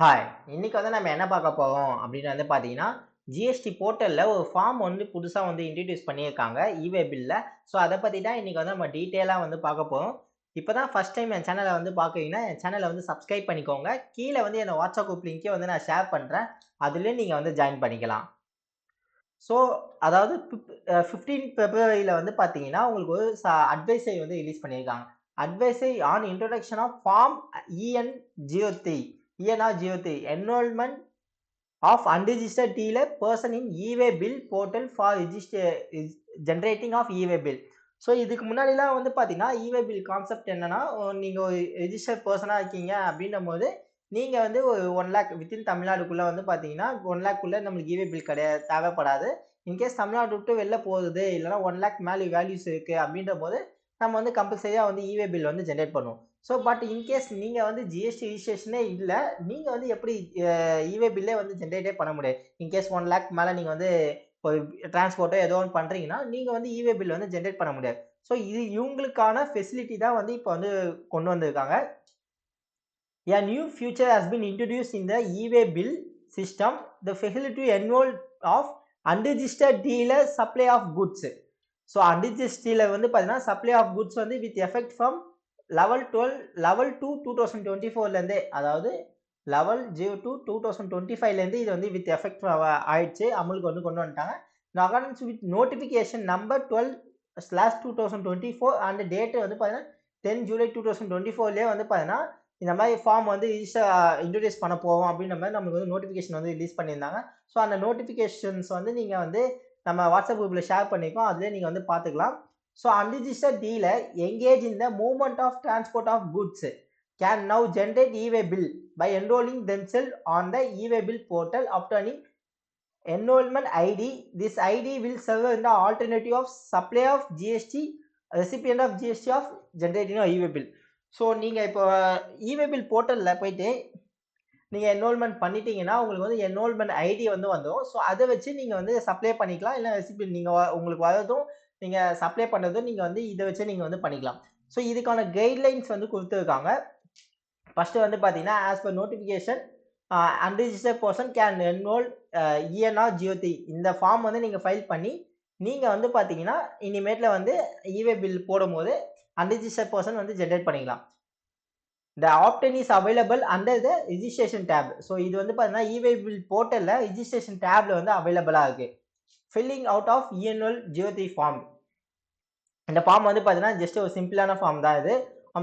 Hi! இன்னைக்கு வந்து நம்ம என்ன பார்க்க போறோம் அப்படின்னு வந்து பார்த்தீங்கன்னா, ஜிஎஸ்டி போர்ட்டல்ல ஒரு ஃபார்ம் வந்து புதுசா வந்து இன்ட்ரோடியூஸ் பண்ணியிருக்காங்க, இ-வே பில்ல. ஸோ அத பத்தி தான் இன்னைக்கு வந்து நம்ம டீட்டெயிலா வந்து பார்க்க போறோம். இப்ப தான் ஃபர்ஸ்ட் டைம் என் சேனல வந்து பார்க்குறீங்கன்னா, என் சேனல வந்து சப்ஸ்கிரைப் பண்ணிக்கோங்க. கீழ வந்து என்னோட வாட்ஸ்அப் குரூப் லிங்க்கையும் வந்து நான் ஷேர் பண்றேன். அதிலயும் நீங்க வந்து ஜாயின் பண்ணிக்கலாம். ஸோ அதாவது 15 பிப்ரவரில வந்து பார்த்தீங்கன்னா, உங்களுக்கு ஒரு அட்வைஸரி வந்து ரிலீஸ் பண்ணியிருக்காங்க. Advisory on introduction of form EN03 ENR03 enrolment of unregistered dealer person in e-way bill portal for generating of e-way bill. So இதுக்கு முன்னாடிலாம் வந்து பார்த்தீங்கன்னா, e-way bill கான்செப்ட் என்னன்னா, நீங்க ஒரு ரிஜிஸ்டர்ட் பெர்சனா இருக்கீங்க அப்படின்னும்போது, நீங்க வந்து ஒரு 1,00,000 வித்தின் தமிழ்நாடுக்குள்ள வந்து பார்த்தீங்கன்னா, 1,00,000க்குள்ள நம்மளுக்கு e-way bill தேவைப்படாது. இன்கேஸ் தமிழ்நாடு விட்டு வெளில போகுது, இல்லன்னா 1,00,000 மேல வேல்யூஸ் இருக்கு அப்படின்றபோது, நம்ம வந்து கம்பல்சரியா வந்து e-way bill வந்து ஜெனரேட் பண்ணுவோம். ஸோ பட் இன்கேஸ் நீங்க வந்து ஜிஎஸ்டி ரிஜிஸ்ட்ரேஷனே இல்ல, நீங்க வந்து எப்படி இ-வே பில்லே வந்து ஜெனரேட்டே பண்ண முடியாது. இன்கேஸ் 1,00,000 மேல நீங்க வந்து ஒரு டிரான்ஸ்போர்ட்டோ ஏதோ ஒண்ணு பண்றீங்கன்னா, நீங்க வந்து இ-வே பில் வந்து ஜெனரேட் பண்ண முடியாது. ஸோ இது இவங்களுக்கான ஃபெசிலிட்டி தான் வந்து இப்ப வந்து கொண்டு வந்திருக்காங்க. A new feature has been introduced in the e-way bill system. The facility to enroll of unregistered dealer supply of goods. So unregistered dealer வந்து பார்த்தீங்கன்னா, supply of goods வந்து with effect from லெவல் 2 2024ல இருந்தே, அதாவது level 02 2025ல இருந்து இது வந்து with effect ஆயிடுச்சு. அமலுக்கு வந்து கொண்டு வந்துட்டாங்க. In accordance with notification number 12/2024 and date வந்து பார்த்தீங்கன்னா 10 ஜூலை 2024லயே வந்து பார்த்தீங்கன்னா, இந்த மாதிரி ஃபார்ம் வந்து இன்ட்ரோடியூஸ் பண்ண போவோம் அப்படின்ற மாதிரி நமக்கு வந்து நோட்டிஃபிகேஷன் வந்து ரிலீஸ் பண்ணியிருந்தாங்க. ஸோ அந்த நோட்டிஃபிகேஷன்ஸ் வந்து நீங்க வந்து நம்ம வாட்ஸ்அப் குரூப்ல ஷேர் பண்ணியிருக்கோம். அதிலேயே நீங்க வந்து பார்த்துக்கலாம். So unregistered dealer engage in the movement of transport of goods can now generate e-way bill by enrolling themselves on the e-way bill portal obtaining enrollment ID. This ID will serve in the alternative of supply of GST, recipient of GST of generating a e-way bill. So நீங்க இப்போ e-way bill போர்ட்டல்ல போயிட்டு நீங்க enrolment பண்ணிட்டீங்கன்னா, உங்களுக்கு வந்து enrolment ID வந்து வந்துரும். So அத வச்சு நீங்க வந்து சப்ளை பண்ணிக்கலாம். இல்ல ரெசிபியன்ட் நீங்க உங்களுக்கு வரதும், நீங்க சப்ளை பண்றதும் நீங்க வந்து இத வச்சு நீங்க வந்து பண்ணிக்கலாம். ஸோ இதுக்கான கைட்லைன்ஸ் வந்து குடுத்துருக்காங்க. ஃபர்ஸ்ட் வந்து பார்த்தீங்கன்னா, as per notification unregistered person can enrol ENR03 இந்த ஃபார்ம் வந்து நீங்க ஃபைல் பண்ணி, நீங்க வந்து பார்த்தீங்கன்னா, இனிமேட்ல வந்து இ-வே பில் போடும்போது அன்ரிஜிஸ்டர்ட் பெர்சன் வந்து ஜெனரேட் பண்ணிக்கலாம். The opt-in is available under the registration tab. So இது வந்து பார்த்தீங்கன்னா, இ-வே பில் போர்ட்டல்ல ரிஜிஸ்ட்ரேஷன் டேப்ல வந்து அவைலபிளா இருக்கு. Filling out of ENR03 form. இந்த ஃபார்ம் வந்து பார்த்தீங்கன்னா, ஜஸ்ட் ஒரு சிம்பிளான ஃபார்ம் தான் இது.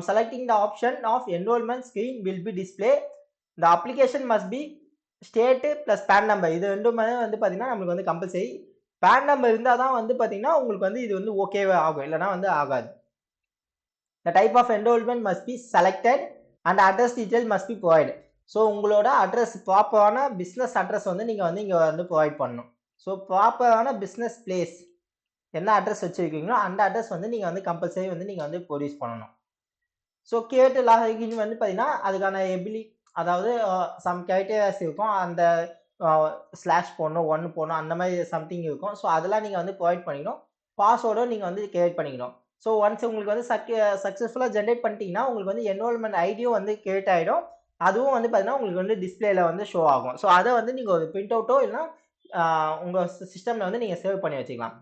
Selecting the option of enrolment screen will be display. The application must be state plus PAN number. இது 2மே வந்து பார்த்தீங்கன்னா, நம்மளுக்கு வந்து கம்பல்சரி. பேன் நம்பர் இருந்தா தான் வந்து பார்த்தீங்கன்னா, உங்களுக்கு வந்து இது வந்து ஓகேவே ஆகும். இல்லன்னா வந்து ஆகாது. The type of enrollment must be selected and address detail must be provided. So உங்களோட அட்ரஸ் ப்ராப்பரான பிஸ்னஸ் அட்ரஸ் வந்து நீங்க வந்து இங்க வந்து ப்ரொவைட் பண்ணணும். ஸோ ப்ராப்பரான பிஸ்னஸ் பிளேஸ் என்ன அட்ரஸ் வச்சிருக்கீங்களோ அந்த அட்ரஸ் வந்து நீங்க வந்து கம்பல்சரி வந்து நீங்க வந்து ப்ரொடியூஸ் பண்ணணும். ஸோ கேட்டு லாகின் வந்து பார்த்தீங்கன்னா, அதுக்கான அதாவது சம் கிரைட்டீரியாஸ் இருக்கும். அந்த ஸ்லாஷ் போடணும், 1 போடணும், அந்த மாதிரி சம்திங் இருக்கும். ஸோ அதெல்லாம் நீங்க வந்து ப்ரொவைட் பண்ணிக்கணும். பாஸ்வேர்டும் நீங்க வந்து கிரியேட் பண்ணிக்கணும். ஸோ ஒன்ஸ் உங்களுக்கு வந்து சக்ஸஸ்ஃபுல்லா ஜெனரேட் பண்ணிட்டீங்கன்னா, உங்களுக்கு வந்து என்ரோல்மெண்ட் ஐடியும் வந்து கிரியேட் ஆயிடும். அதுவும் வந்து பார்த்தீங்கன்னா, உங்களுக்கு வந்து டிஸ்ப்ளேல வந்து ஷோ ஆகும். ஸோ அத வந்து நீங்க ஒரு பிரிண்ட் அவுட்டோ இல்லன்னா உங்க சிஸ்டம்ல வந்து நீங்க சேவ் பண்ணி வச்சுக்கலாம்.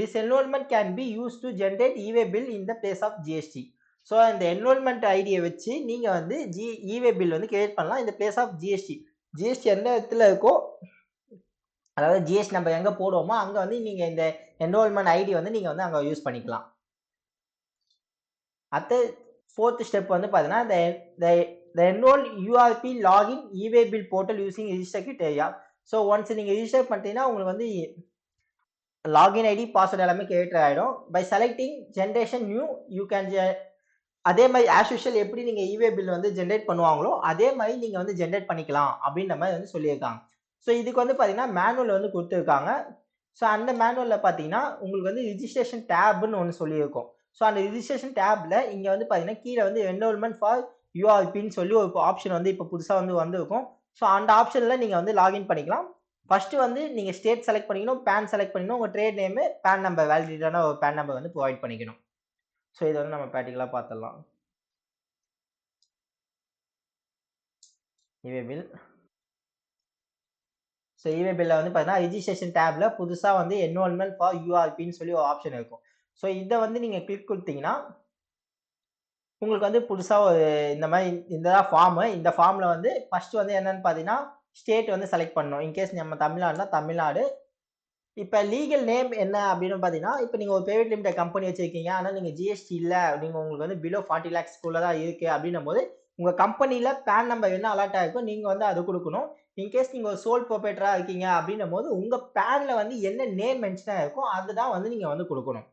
This enrollment can be used to generate e-way bill in the place of GST. So இந்த என்ரோல்மெண்ட் ஐடியை வச்சு நீங்க வந்து இ-வே பில் வந்து கிரியேட் பண்ணலாம். இந்த பிளேஸ் ஆஃப் ஜிஎஸ்டி. ஜிஎஸ்டி எந்த இடத்துல இருக்கோ, அதாவது ஜிஎஸ்டி நம்ம எங்க போடுவோமோ அங்க வந்து நீங்க இந்த என்ரோல்மெண்ட் ஐடி வந்து நீங்க வந்து அங்க யூஸ் பண்ணிக்கலாம். அடுத்து 4th ஸ்டெப் வந்து பார்த்தீங்கன்னா, the enroll URP login e-way bill portal using register criteria. So once நீங்க ரிஜிஸ்டர் பண்ணிட்டீங்கன்னா, உங்களுக்கு வந்து லாகின் ஐடி, பாஸ்வேர்ட் எல்லாமே கிரியேட் ஆயிடும். By selecting generation new you can அதே மாதிரி ஆஸ் யூஷுவல் எப்படி நீங்க இ-வே பில் வந்து ஜெனரேட் பண்ணுவாங்களோ, அதே மாதிரி நீங்க வந்து ஜெனரேட் பண்ணிக்கலாம் அப்படின்ற மாதிரி வந்து சொல்லியிருக்காங்க. ஸோ இதுக்கு வந்து பார்த்தீங்கன்னா, மேனுவல் வந்து குடுத்துருக்காங்க. ஸோ அந்த மேனுவல்ல பார்த்தீங்கன்னா, உங்களுக்கு வந்து ரிஜிஸ்ட்ரேஷன் டேப்ன்னு ஒண்ணு சொல்லியிருக்கும். ஸோ அந்த ரிஜிஸ்ட்ரேஷன் டேப்ல இங்க வந்து பார்த்தீங்கன்னா, கீழ வந்து என்ரோல்மென்ட் ஃபார் யூஆர்பின்னு சொல்லி ஒரு ஆப்ஷன் வந்து இப்ப புதுசா வந்து வந்திருக்கும். ஸோ அந்த ஆப்ஷன்ல நீங்க வந்து லாகின் பண்ணிக்கலாம். ஃபர்ஸ்ட் வந்து நீங்க ஸ்டேட் செலக்ட் பண்ணிக்கணும், பேன் செலக்ட் பண்ணிக்கணும், உங்க ட்ரேட் நேம், பேன் நம்பர் வேலிடிட்டான ஒரு பேன் நம்பர் வந்து ப்ரொவைட் பண்ணிக்கணும். ஸோ இத வந்து நம்ம பிராக்டிகலா பார்த்துடலாம். இவே பில். ஸோ இவே பில்ல வந்து பார்த்தீங்கன்னா, ரிஜிஸ்ட்ரேஷன் டேப்ல புதுசா வந்து என்ரோல்மென்ட் ஃபார் யூஆர்பின்னு சொல்லி ஒரு ஆப்ஷன் இருக்கும். ஸோ இத வந்து நீங்க கிளிக் குடுத்தீங்கன்னா, உங்களுக்கு வந்து புதுசா ஒரு இந்த மாரி இந்த தான் ஃபார்மு. இந்த ஃபார்ம்ல வந்து ஃபர்ஸ்ட் வந்து என்னன்னு பார்த்தீங்கன்னா, ஸ்டேட் வந்து செலக்ட் பண்ணணும். இன்கேஸ் நம்ம தமிழ்நாடுனா தமிழ்நாடு. இப்ப லீகல் நேம் என்ன அப்படின்னு பார்த்தீங்கன்னா, இப்ப நீங்க ஒரு பிரைவேட் லிமிடெட் கம்பெனி வச்சிருக்கீங்க. ஆனா நீங்க ஜிஎஸ்டி இல்ல. நீங்க உங்களுக்கு வந்து பிலோ 40 லேக்ஸ்க்குள்ள தான் இருக்கு அப்படின்னும்போது, உங்க கம்பெனில பான் நம்பர் என்ன அலாட் ஆயிருக்கோ, நீங்க வந்து அத குடுக்கணும். இன்கேஸ் நீங்க ஒரு சோல் புரொப்ரைட்டரா இருக்கீங்க அப்படின்னும்போது, உங்க பான்ல வந்து என்ன நேம் மென்ஷன் ஆயிருக்கோ, அதுதான் வந்து நீங்க வந்து குடுக்கணும்.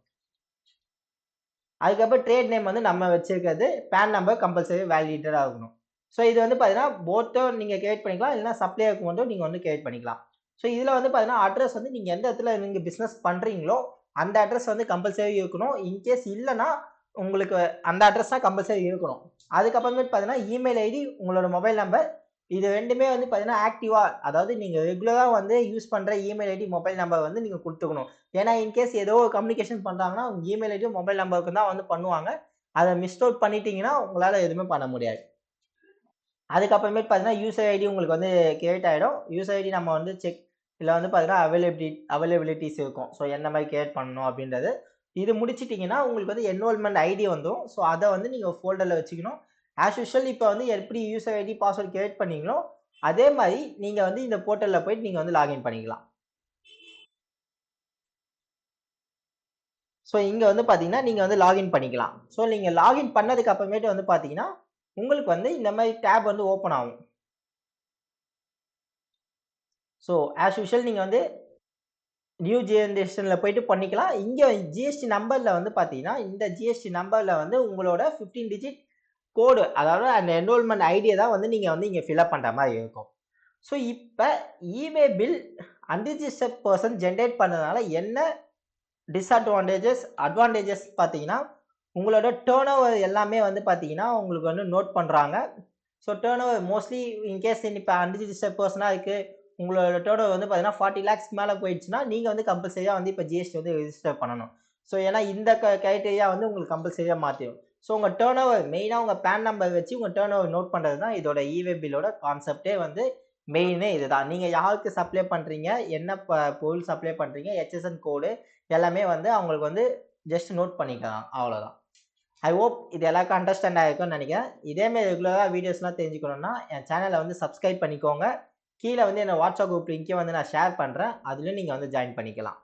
அதுக்கப்புறம் ட்ரேட் நேம் வந்து நம்ம வச்சிருக்கிறது, பான் நம்பர் கம்பல்சரி வேலிடேட்டடா இருக்கணும். ஸோ இது வந்து பார்த்தீங்கன்னா, போத்தும் நீங்க கிரியேட் பண்ணிக்கலாம். இல்லன்னா சப்ளையருக்கு மட்டும் நீங்க வந்து கிரியேட் பண்ணிக்கலாம். ஸோ இதுல வந்து பார்த்தீங்கன்னா, அட்ரஸ் வந்து நீங்க எந்த இடத்துல நீங்க பிசினஸ் பண்றீங்களோ, அந்த அட்ரஸ் வந்து கம்பல்சரி இருக்கணும். இன்கேஸ் இல்லன்னா, உங்களுக்கு அந்த அட்ரஸ் தான் கம்பல்சரி இருக்கணும். அதுக்கப்புறமேட்டு பார்த்தீங்கன்னா, இமெயில் ஐடி, உங்களோட மொபைல் நம்பர் இது 2மே வந்து பார்த்தீங்கன்னா, ஆக்டிவா அதாவது நீங்க ரெகுலரா வந்து யூஸ் பண்ற இமெயில் ஐடி, மொபைல் நம்பர் வந்து நீங்க குடுத்துக்கணும். ஏன்னா, இன்கேஸ் ஏதோ ஒரு கம்யூனிகேஷன் பண்றாங்கன்னா, உங்க இமெயில் ஐடியும், மொபைல் நம்பருக்கு தான் வந்து பண்ணுவாங்க. அத மிஸ் அவுட் பண்ணிட்டீங்கன்னா, உங்களால எதுவுமே பண்ண முடியாது. அதுக்கப்புறமேட்டு பார்த்தீங்கன்னா, யூசர் ஐடி உங்களுக்கு வந்து கிரியேட் ஆயிடும். யூசர் ஐடி நம்ம வந்து இதுல வந்து பார்த்தீங்கன்னா, அவைலபிலிட்டீஸ் இருக்கும். ஸோ எந்த மாரி கிரியேட் பண்ணணும் அப்படின்றது. இது முடிச்சிட்டீங்கன்னா, உங்களுக்கு வந்து என்ரோல்மென்ட் ஐடி வந்துரும். ஸோ அத வந்து நீங்க ஃபோல்டர்ல வச்சுக்கணும். ஆஸ் யூசுவல் இப்ப வந்து எப்படி யூசர் ஐடி, பாஸ்வேர்ட் கிரியேட் பண்ணீங்களோ, அதே மாரி நீங்க வந்து இந்த போர்ட்டல்ல போயிட்டு நீங்க வந்து லாகின் பண்ணிக்கலாம். ஸோ இங்க வந்து பார்த்தீங்கன்னா, நீங்க வந்து லாகின் பண்ணிக்கலாம். ஸோ நீங்க லாகின் பண்ணதுக்கு அப்புறமேட்டு வந்து பார்த்தீங்கன்னா, உங்களுக்கு வந்து இந்த மாரி டேப் வந்து ஓப்பன் ஆகும். ஸோ ஆஸ் யூசுவல் நீங்க வந்து நியூ ஜெனரேஷன்ல போயிட்டு பண்ணிக்கலாம். இங்க ஜிஎஸ்டி நம்பர்ல வந்து பார்த்தீங்கன்னா, இந்த ஜிஎஸ்டி நம்பர்ல வந்து உங்களோட 15 டிஜிட் கோடு அதாவது அந்த என்ரோல்மென்ட் ஐடிய தான் வந்து நீங்க வந்து இங்க ஃபில் அப் பண்ற மாரி இருக்கும். ஸோ இப்ப இ-வே பில் அன்ரிஜிஸ்டர்ட் பெர்சன் ஜெனரேட் பண்ணதுனால என்ன அட்வான்டேஜஸ் பார்த்தீங்கன்னா, உங்களோட டர்ன் ஓவர் எல்லாமே வந்து பார்த்தீங்கன்னா, உங்களுக்கு வந்து நோட் பண்றாங்க. So turn over mostly in case இப்ப அன்ரிஜிஸ்டர்ட் பெர்சனா இருக்கு. உங்களோட டர்ன் ஓவர் வந்து பார்த்தீங்கன்னா, 40 லேக்ஸ்க்கு மேல போயிடுச்சுன்னா, நீங்க வந்து கம்பல்சரியா வந்து இப்ப ஜிஎஸ்டி வந்து ரெஜிஸ்டர் பண்ணணும். ஸோ ஏன்னா இந்த கிரைட்டீரியா வந்து உங்களுக்கு கம்பல்சரியா மாத்திரும். ஸோ உங்க டர்ன் ஓவர் மெயினா உங்க பான் நம்பர் வச்சு உங்க டர்ன் ஓவர் நோட் பண்றது தான் இதோட இ-வே பில்லோட கான்செப்ட்டே வந்து மெயினே இதுதான். நீங்க யாருக்கு சப்ளை பண்றீங்க? என்ன பொருள் சப்ளை பண்றீங்க? HSN கோடு எல்லாமே வந்து அவங்களுக்கு வந்து ஜஸ்ட் நோட் பண்ணிக்கலாம். அவ்வளோதான். ஐ ஹோப் இது எல்லாருக்கும் அண்டர்ஸ்டாண்ட் ஆயிருக்கும்னு நெனைக்கிறேன். இதே மாரி ரெகுலரா வீடியோஸ்லாம் தெரிஞ்சுக்கணும்னா, என் சேனல வந்து சப்ஸ்கிரைப் பண்ணிக்கோங்க. கீழ வந்து என்னோட வாட்ஸ்அப் குரூப் லிங்க்கையும் வந்து நான் ஷேர் பண்றேன். அதிலயும் நீங்க வந்து ஜாயின் பண்ணிக்கலாம்.